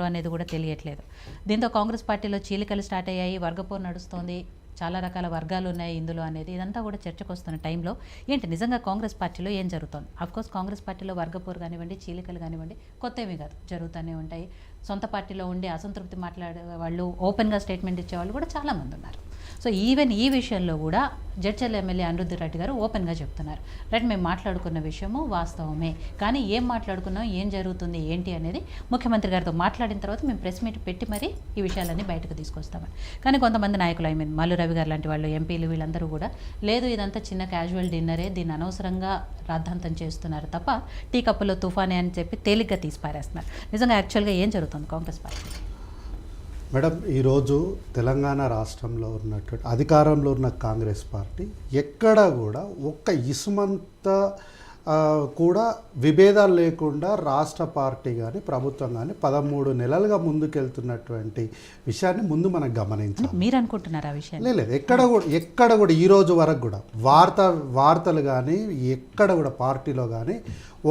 అనేది కూడా తెలియట్లేదు. దీంతో కాంగ్రెస్ పార్టీలో చీలికలు స్టార్ట్ అయ్యాయి, వర్గపోరు నడుస్తోంది, చాలా రకాల వర్గాలు ఉన్నాయి ఇందులో అనేది ఇదంతా కూడా చర్చకు వస్తున్న టైంలో ఏంటి నిజంగా కాంగ్రెస్ పార్టీలో ఏం జరుగుతుంది? అఫ్కోర్స్ కాంగ్రెస్ పార్టీలో వర్గపోరు కానివ్వండి, చీలికలు కానివ్వండి కొత్త ఏమీ కాదు, జరుగుతూనే ఉంటాయి. సొంత పార్టీలో ఉండి అసంతృప్తి మాట్లాడే వాళ్ళు, ఓపెన్గా స్టేట్మెంట్ ఇచ్చేవాళ్ళు కూడా చాలామంది ఉన్నారు. సో ఈవెన్ ఈ విషయంలో కూడా జడ్చర్ల ఎమ్మెల్యే అనిరుద్ధ్ రెడ్డి గారు ఓపెన్గా చెప్తున్నారు, రైట్ మేము మాట్లాడుకున్న విషయము వాస్తవమే, కానీ ఏం మాట్లాడుకున్నాం, ఏం జరుగుతుంది ఏంటి అనేది ముఖ్యమంత్రి గారితో మాట్లాడిన తర్వాత మేము ప్రెస్ మీట్ పెట్టి మరీ ఈ విషయాలన్నీ బయటకు తీసుకొస్తామని. కానీ కొంతమంది నాయకులు, మల్లు రవి గారు లాంటి వాళ్ళు, ఎంపీలు, వీళ్ళందరూ కూడా లేదు ఇదంతా చిన్న క్యాజువల్ డిన్నరే, దీన్ని అనవసరంగా రాద్ధాంతం చేస్తున్నారు తప్ప టీ కప్పులో తుఫానే అని చెప్పి తేలిగ్గా తీసి పారేస్తున్నారు. నిజంగా యాక్చువల్గా ఏం జరుగుతుంది కాంగ్రెస్ పార్టీ? మేడం, ఈరోజు తెలంగాణ రాష్ట్రంలో ఉన్నటువంటి అధికారంలో ఉన్న కాంగ్రెస్ పార్టీ ఎక్కడ కూడా ఒక్క ఇసుమంత కూడా విభేదాలు లేకుండా రాష్ట్ర పార్టీ కానీ ప్రభుత్వం కానీ 13 నెలలుగా ముందుకెళ్తున్నటువంటి విషయాన్ని ముందు మనం గమనించాలి. మీరు అనుకుంటున్నారు ఆ విషయం? లేదు, ఎక్కడ కూడా ఈ రోజు వరకు కూడా వార్తలు కానీ ఎక్కడ కూడా పార్టీలో కానీ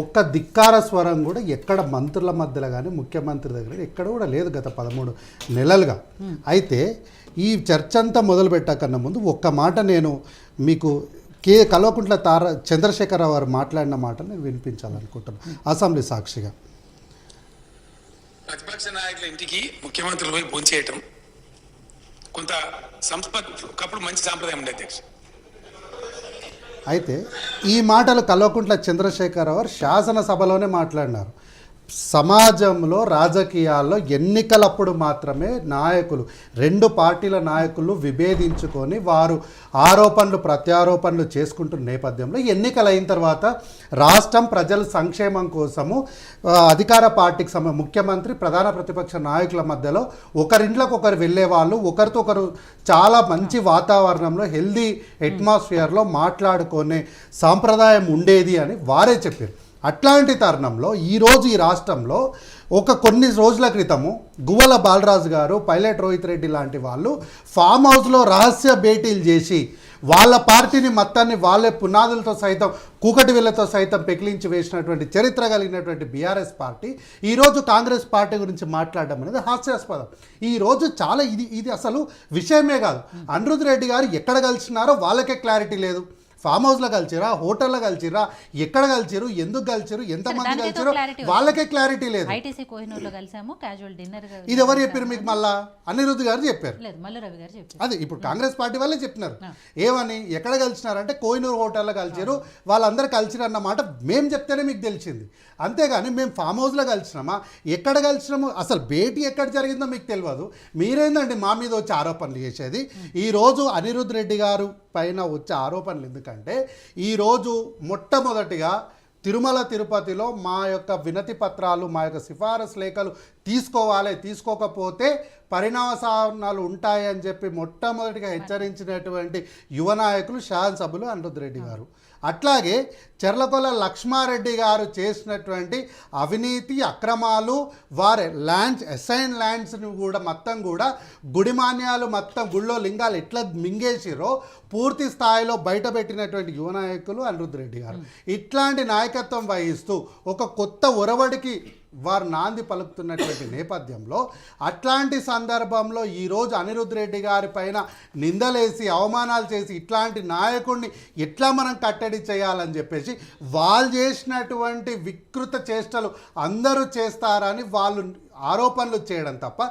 ఒక్క ధిక్కార స్వరం కూడా ఎక్కడ మంత్రుల మధ్యలో కానీ ముఖ్యమంత్రి దగ్గర ఎక్కడ కూడా లేదు గత 13 నెలలుగా. అయితే ఈ చర్చ అంతా మొదలు పెట్టకన్నా ముందు ఒక్క మాట నేను మీకు కల్వకుంట్ల చంద్రశేఖరరావు వారు మాట్లాడిన మాట నేను వినిపించాలనుకుంటున్నాను అసెంబ్లీ సాక్షిగా. ప్రతిపక్ష నాయకుల ఇంటికి ముఖ్యమంత్రులు పోయి భోంచేయటం కొంత ఒకప్పుడు మంచి సాంప్రదాయం ఉండేది అధ్యక్ష. అయితే ఈ మాటలు కల్వకుంట్ల చంద్రశేఖరరావు వారు శాసనసభలోనే మాట్లాడినారు. సమాజంలో రాజకీయాల్లో ఎన్నికలప్పుడు మాత్రమే నాయకులు, 2 పార్టీల నాయకులు విభేదించుకొని వారు ఆరోపణలు ప్రత్యారోపణలు చేసుకుంటున్న నేపథ్యంలో ఎన్నికలు అయిన తర్వాత రాష్ట్రం ప్రజల సంక్షేమం కోసము అధికార పార్టీకి ముఖ్యమంత్రి, ప్రధాన ప్రతిపక్ష నాయకుల మధ్యలో ఒకరింట్లోకి ఒకరు వెళ్ళే వాళ్ళు, ఒకరితో ఒకరు చాలా మంచి వాతావరణంలో హెల్దీ అట్మాస్ఫియర్లో మాట్లాడుకునే సాంప్రదాయం ఉండేది అని వారే చెప్పారు. అట్లాంటి తరుణంలో ఈరోజు ఈ రాష్ట్రంలో కొన్ని రోజుల క్రితము గువ్వల బాలరాజు గారు, పైలట్ రోహిత్ రెడ్డి లాంటి వాళ్ళు ఫామ్ హౌస్లో రహస్య భేటీలు చేసి వాళ్ళ పార్టీని మొత్తాన్ని వాళ్ళే పునాదులతో సైతం కూకటి వేళ్లతో సైతం పెకిలించి వేసినటువంటి చరిత్ర కలిగినటువంటి బీఆర్ఎస్ పార్టీ ఈరోజు కాంగ్రెస్ పార్టీ గురించి మాట్లాడడం అనేది హాస్యాస్పదం. ఈరోజు చాలా ఇది అసలు విషయమే కాదు. అనిరుద్ధ్ రెడ్డి గారు ఎక్కడ కలిసినారో వాళ్ళకే క్లారిటీ లేదు. ఫామ్ హౌస్లో కలిసిరా, హోటల్లో కలిసిరా, ఎక్కడ కలిసిరు, ఎందుకు కలిసిరు, ఎంతమంది కలిసిరు వాళ్ళకే క్లారిటీ లేదు. ఇది ఎవరు చెప్పారు మీకు? మళ్ళా అనిరుద్ధ్ గారు చెప్పారు, అదే ఇప్పుడు కాంగ్రెస్ పార్టీ వాళ్ళే చెప్పినారు. ఏమని, ఎక్కడ కలిసినారంటే కోహినూర్ హోటల్లో కలిసిరు, వాళ్ళందరూ కలిసిరు అన్నమాట మేము చెప్తేనే మీకు తెలిసింది. అంతేగాని మేము ఫామ్ హౌస్లో కలిసినామా, ఎక్కడ కలిసినామో, అసలు భేటీ ఎక్కడ జరిగిందో మీకు తెలియదు. మీరేందండి మా మీద వచ్చి ఆరోపణలు చేసేది? ఈరోజు అనిరుద్ధ్ రెడ్డి గారు పైన వచ్చే ఆరోపణలు ఎందుకంటే ఈరోజు మొట్టమొదటిగా తిరుమల తిరుపతిలో మా యొక్క వినతి పత్రాలు, మా యొక్క సిఫారసు లేఖలు తీసుకోవాలి, తీసుకోకపోతే పరిణామాలు ఉంటాయని చెప్పి మొట్టమొదటిగా హెచ్చరించినటువంటి యువ నాయకులు శాసనసభ్యులు అనిరుద్ధ్ రెడ్డి గారు. అట్లాగే చెర్లకొల్ల లక్ష్మారెడ్డి గారు చేసినటువంటి అవినీతి అక్రమాలు, వారి అసైన్ ల్యాండ్స్ని కూడా మొత్తం కూడా గుడిమాన్యాలు మొత్తం గుళ్ళో లింగాలు ఎట్లా మింగేసిరో పూర్తి స్థాయిలో బయటపెట్టినటువంటి యువ నాయకులు అనిరుద్ధ్ రెడ్డి గారు. ఇట్లాంటి నాయకత్వం వహిస్తూ ఒక కొత్త ఒరవడికి వారు నాంది పలుకుతున్నటువంటి నేపథ్యంలో అట్లాంటి సందర్భంలో ఈరోజు అనిరుద్ధ్ రెడ్డి గారి పైన నిందలేసి అవమానాలు చేసి ఇట్లాంటి నాయకుడిని ఎట్లా మనం కట్టడి చేయాలని చెప్పేసి వాళ్ళు చేసినటువంటి వికృత చేష్టలు అందరూ చేస్తారని వాళ్ళు ఆరోపణలు చేయడం తప్ప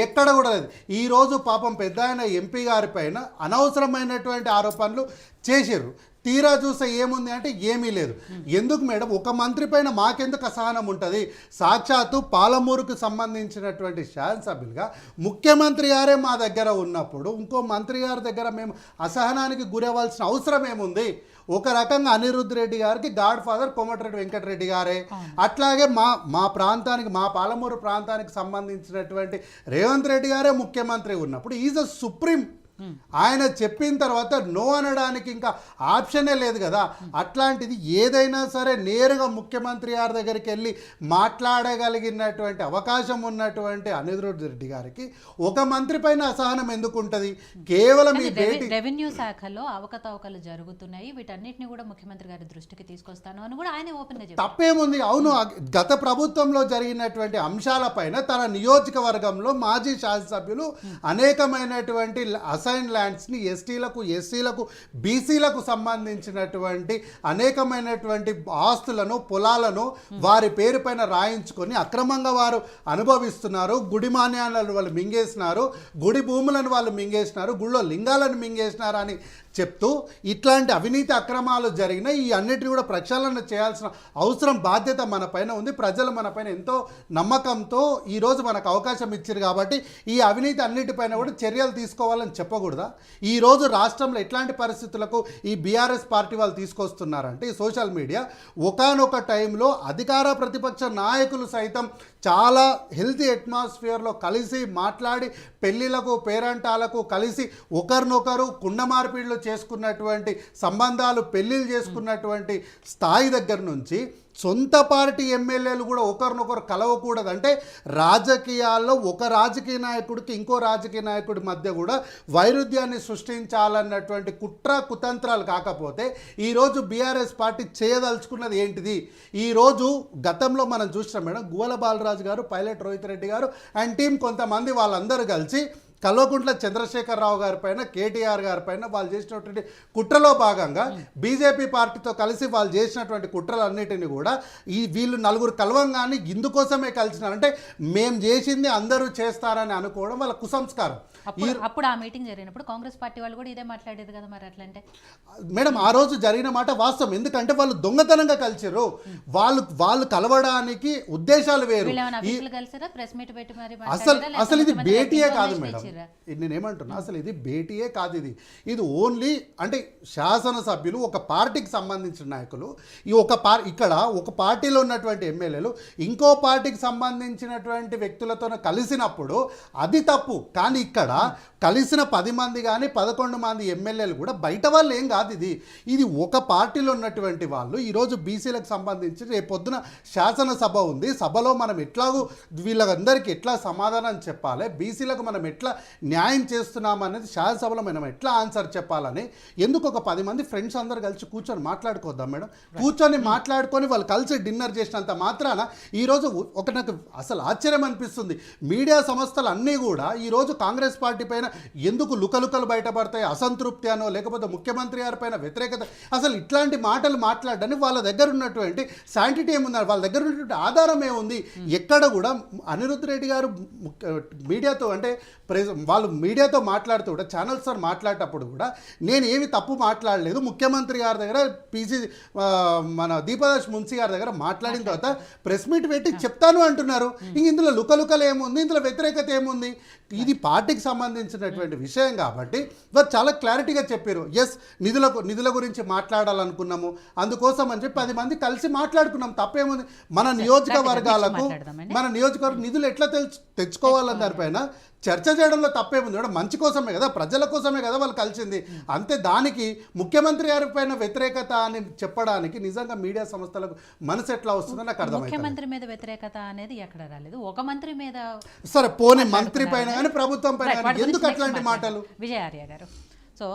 ఎక్కడ కూడా లేదు. ఈరోజు పాపం పెద్ద ఆయన ఎంపీ గారి పైన అనవసరమైనటువంటి ఆరోపణలు చేసిర్రు. తీరా చూస్తే ఏముంది అంటే ఏమీ లేదు. ఎందుకు మేడం, ఒక మంత్రి పైన మాకెందుకు అసహనం ఉంటుంది? సాక్షాత్తు పాలమూరుకు సంబంధించినటువంటి శాసనసభ్యులుగా ముఖ్యమంత్రి గారే మా దగ్గర ఉన్నప్పుడు ఇంకో మంత్రి గారి దగ్గర మేము అసహనానికి గురవ్వాల్సిన అవసరం ఏముంది? ఒక రకంగా అనిరుద్ధ్ రెడ్డి గారికి గాడ్ ఫాదర్ కోమటిరెడ్డి వెంకటరెడ్డి గారే. అట్లాగే మా ప్రాంతానికి, మా పాలమూరు ప్రాంతానికి సంబంధించినటువంటి రేవంత్ రెడ్డి గారే ముఖ్యమంత్రి ఉన్నప్పుడు ఈజ్ అ సుప్రీం ఆయన చెప్పిన తర్వాత నో అనడానికి ఇంకా ఆప్షనే లేదు కదా. అట్లాంటిది ఏదైనా సరే నేరుగా ముఖ్యమంత్రి గారి దగ్గరికి వెళ్ళి మాట్లాడగలిగినటువంటి అవకాశం ఉన్నటువంటి అనిరుద్ధ్ రెడ్డి గారికి ఒక మంత్రి పైన అసహనం ఎందుకు ఉంటుంది? కేవలం ఈ భేటీ రెవెన్యూ శాఖలో అవకతవకలు జరుగుతున్నాయి, వీటన్నిటిని కూడా ముఖ్యమంత్రి గారి దృష్టికి తీసుకొస్తాను అని కూడా ఆయన ఓపెన్ గా చెప్పారు. తప్పేముంది? అవును, గత ప్రభుత్వంలో జరిగినటువంటి అంశాలపైన తన నియోజకవర్గంలో మాజీ శాసనసభ్యులు అనేకమైనటువంటి అసైన్ ల్యాండ్స్ని ఎస్సీలకు బీసీలకు సంబంధించినటువంటి అనేకమైనటువంటి ఆస్తులను పొలాలను వారి పేరు పైన రాయించుకొని అక్రమంగా వారు అనుభవిస్తున్నారు. గుడి మాన్యాలను వాళ్ళు మింగేసినారు, గుడి భూములను వాళ్ళు మింగేసినారు, గుళ్ళో లింగాలను మింగేసినారు అని చెప్తూ ఇట్లాంటి అవినీతి అక్రమాలు జరిగిన ఈ అన్నిటిని కూడా ప్రక్షాళన చేయాల్సిన అవసరం బాధ్యత మన పైన ఉంది. ప్రజలు మన పైన ఎంతో నమ్మకంతో ఈరోజు మనకు అవకాశం ఇచ్చారు కాబట్టి ఈ అవినీతి అన్నిటిపైన కూడా చర్యలు తీసుకోవాలని చెప్పకూడదా? ఈరోజు రాష్ట్రంలో ఎట్లాంటి పరిస్థితులకు ఈ బీఆర్ఎస్ పార్టీ వాళ్ళు తీసుకొస్తున్నారంటే ఈ సోషల్ మీడియా ఒకానొక టైంలో అధికార ప్రతిపక్ష నాయకులు సైతం చాలా హెల్తీ అట్మాస్ఫియర్లో కలిసి మాట్లాడి పెళ్ళిళ్ళకు పేరంటాలకు కలిసి ఒకరినొకరు కుండ మార్పిడిలు చేసుకున్నటువంటి సంబంధాలు పెళ్ళిళ్ళు చేసుకున్నటువంటి స్థాయి దగ్గర నుంచి సొంత పార్టీ ఎమ్మెల్యేలు కూడా ఒకరినొకరు కలవకూడదు అంటే రాజకీయాల్లో ఒక రాజకీయ నాయకుడికి ఇంకో రాజకీయ నాయకుడి మధ్య కూడా వైరుధ్యాన్ని సృష్టించాలన్నటువంటి కుట్ర కుతంత్రాలు కాకపోతే ఈరోజు బీఆర్ఎస్ పార్టీ చేయదలుచుకున్నది ఏంటిది? ఈరోజు గతంలో మనం చూసినాం మేడం, గువ్వల బాలరాజు గారు, పైలట్ రోహిత్ రెడ్డి గారు అండ్ టీం కొంతమంది వాళ్ళందరూ కలిసి కల్వకుంట్ల చంద్రశేఖరరావు గారి పైన, కేటీఆర్ గారి పైన వాళ్ళు చేసినటువంటి కుట్రలో భాగంగా బీజేపీ పార్టీతో కలిసి వాళ్ళు చేసినటువంటి కుట్రలన్నిటిని కూడా వీళ్ళు నలుగురు కలవంగానే ఇందుకోసమే కలిసినారంటే మేము చేసింది అందరూ చేస్తారని అనుకోవడం వాళ్ళ కుసంస్కారం. అప్పుడు ఆ మీటింగ్ జరిగినప్పుడు కాంగ్రెస్ పార్టీ వాళ్ళు కూడా ఇదే మాట్లాడేది కదా, మరి అట్లంటే మేడం ఆ రోజు జరిగిన మాట వాస్తవం. ఎందుకంటే వాళ్ళు దొంగతనంగా కలిసారు, వాళ్ళు కలవడానికి ఉద్దేశాలు వేరు. అసలు ఇది భేటీయే కాదు మేడం, నేనేమంటున్నా అసలు ఇది భేటీయే కాదు. ఇది ఓన్లీ అంటే శాసనసభ్యులు ఒక పార్టీకి సంబంధించిన నాయకులు ఇక్కడ ఒక పార్టీలో ఉన్నటువంటి ఎమ్మెల్యేలు ఇంకో పార్టీకి సంబంధించినటువంటి వ్యక్తులతో కలిసినప్పుడు అది తప్పు. కానీ ఇక్కడ కలిసిన 10 మంది కానీ 11 మంది ఎమ్మెల్యేలు కూడా బయట వాళ్ళు ఏం కాదు. ఇది ఒక పార్టీలో ఉన్నటువంటి వాళ్ళు ఈరోజు బీసీలకు సంబంధించి రేపొద్దున శాసనసభ ఉంది, సభలో మనం ఎట్లాగూ వీళ్ళందరికీ ఎట్లా సమాధానం చెప్పాలి, బీసీలకు మనం ఎట్లా న్యాయం చేస్తున్నాం అనేది శాసనసభలో మనం ఎట్లా ఆన్సర్ చెప్పాలని ఎందుకు ఒక 10 మంది ఫ్రెండ్స్ అందరు కలిసి కూర్చొని మాట్లాడుకోద్దాం మేడం? కూర్చొని మాట్లాడుకొని వాళ్ళు కలిసి డిన్నర్ చేసినంత మాత్రాన ఈరోజు నాకు అసలు ఆశ్చర్యం అనిపిస్తుంది. మీడియా సంస్థలు అన్నీ కూడా ఈరోజు కాంగ్రెస్ పార్టీ పైన ఎందుకు లుకలుకలు బయటపడతాయి, అసంతృప్తి అనో లేకపోతే ముఖ్యమంత్రి గారి పైన వ్యతిరేకత, అసలు ఇట్లాంటి మాటలు మాట్లాడడానికి వాళ్ళ దగ్గర ఉన్నటువంటి శాంటిటీ ఏముంది, వాళ్ళ దగ్గర ఉన్నటువంటి ఆధారం ఏముంది? ఎక్కడ కూడా అనిరుద్ధ్ రెడ్డి గారు మీడియాతో అంటే వాళ్ళు మీడియాతో మాట్లాడుతూ కూడా ఛానల్స్తో మాట్లాడేటప్పుడు కూడా నేను ఏమి తప్పు మాట్లాడలేదు, ముఖ్యమంత్రి గారి దగ్గర మన దీపదాస్ మున్సీ గారి దగ్గర మాట్లాడిన తర్వాత ప్రెస్ మీట్ పెట్టి చెప్తాను అంటున్నారు. ఇందులో లుకలుకలు ఏముంది, ఇందులో వ్యతిరేకత ఏముంది? ఇది పార్టీకి సంబంధించినటువంటి విషయం కాబట్టి వారు చాలా క్లారిటీగా చెప్పారు. ఎస్, నిధుల గురించి మాట్లాడాలనుకున్నాము, అందుకోసం అని చెప్పి 10 మంది కలిసి మాట్లాడుకున్నాం. తప్పేముంది? మన నియోజకవర్గాలకు నిధులు ఎట్లా తెచ్చుకోవాలని దానిపైన చర్చ చేయడంలో తప్పేముంది మేడం? మంచి కోసమే కదా, ప్రజల కోసమే కదా వాళ్ళు కలిసింది. అంతే. దానికి ముఖ్యమంత్రి గారి పైన వ్యతిరేకత అని చెప్పడానికి నిజంగా మీడియా సంస్థలకు మనసు ఎట్లా వస్తుందో నాకు అర్థమైంది. ముఖ్యమంత్రి మీద వ్యతిరేకత అనేది ఎక్కడ రాలేదు, ఒక మంత్రి మీద. సరే పోనీ మంత్రి పైన కానీ ప్రభుత్వం పైన ఎందుకు అట్లాంటి మాటలు? విజయ ఆర్య గారు, సో